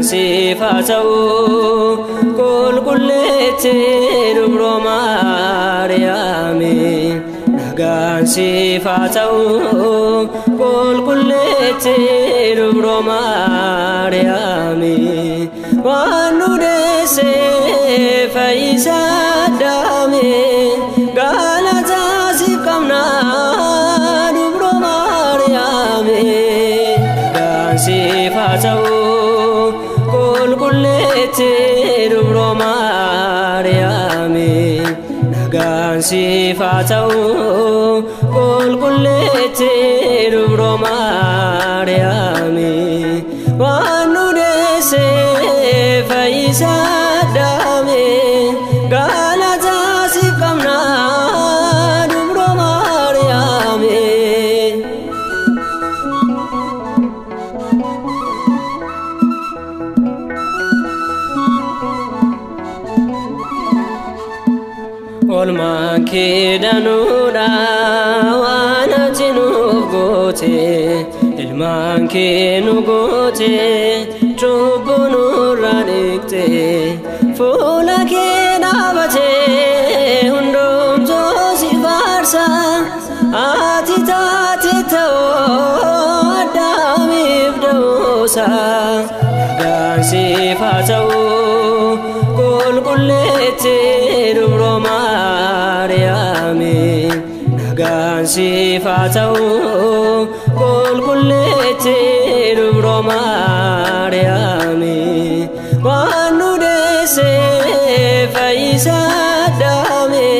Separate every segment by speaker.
Speaker 1: Sifatau kul kullete dubro Mariami nagan sifatau kul kullete dubro Mariami wanu dese faisa dame galata sikamna dubro Mariami nagan sifatau dubro Mariami nagan sifatau kul kullete dubro Mariami wanu dese faisa dame galata sikamna dubro Mariami Olman kedanuda wana tinugote ilman kenugote chubunu radikte fola kedabate hundum josi farsa atitate to adamib dosa dan sifatau kul kullete dubro Mariami nagan sifatau kul kullete dubro Mariami wanu dese faisa dame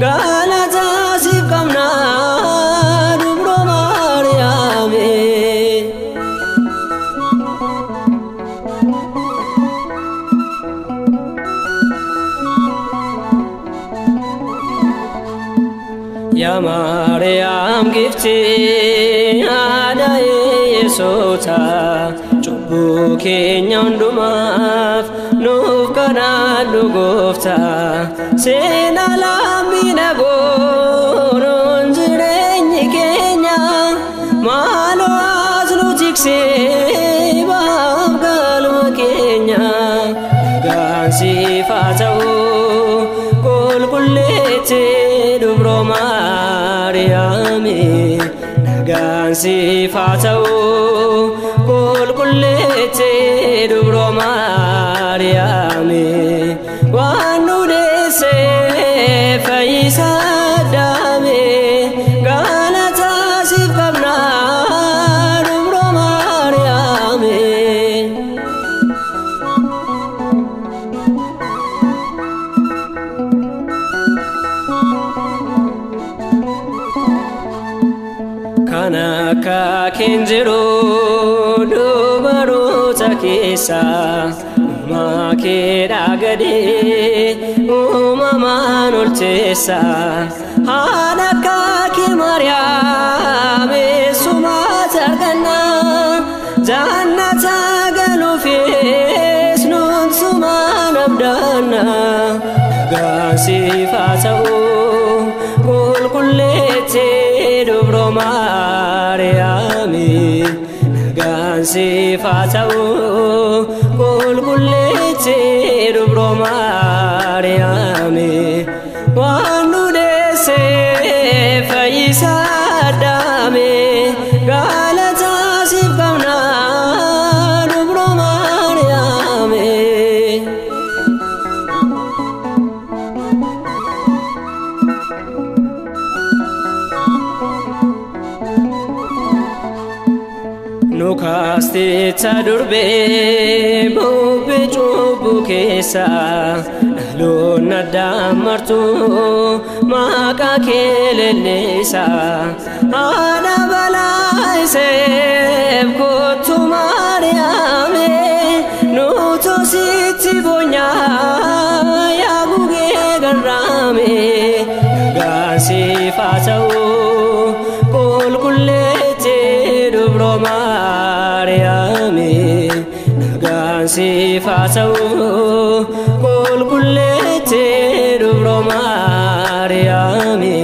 Speaker 1: galata sikamna dubro Mariami Ya Mariam gifti adaye Yesota chubbu keenya hundumaaf nuuf kadhadhu goofta seena lammina goonoon jireenyi keenya maaloo as nu tiksee baaf galma keenya nagaan sifatau kul kullete dubro Mariami nagan sifatau kul kullete dubro Mariami wanu dese faisa dame galata sikamna dubro Mariami Kanaka kenjiro dubarota kesa makeda gade umaman oltesa hanaka ki Maryam sumatargana jannata galufes nun suman abdana nagan sifatau kul kullete dubro Mariami nagan sifatau kul kullete dubro Mariami wanu dese faisa dame galata sikamna dubro Mariami Nukaste tadurbe bubbe chubbu kesa lona damartu maka kelelesa ana balai seb kotu Mariame nuto siti bonya sifaasau qulqulleetti dubro Maariyaami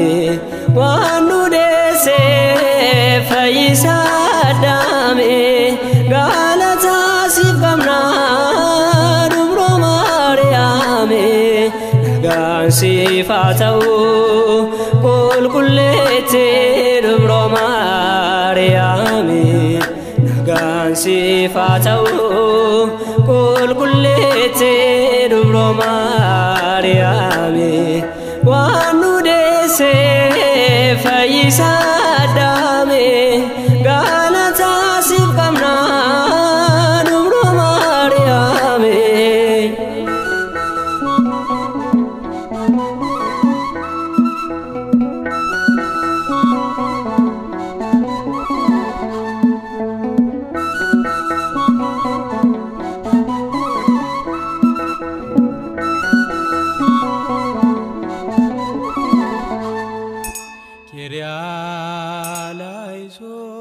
Speaker 1: waan nu deessee fayyisaa daame galataa siif qabna dubro Maariyaami nagaan siif haa ta'u qulqulleetti dubro Maariyaami nagaan siif haa ta'u qulqulleetti dubro Maariyaami waan nu deessee fayyisaa daame galataa siif qabna dubro Maariyaami. Kyrie eleison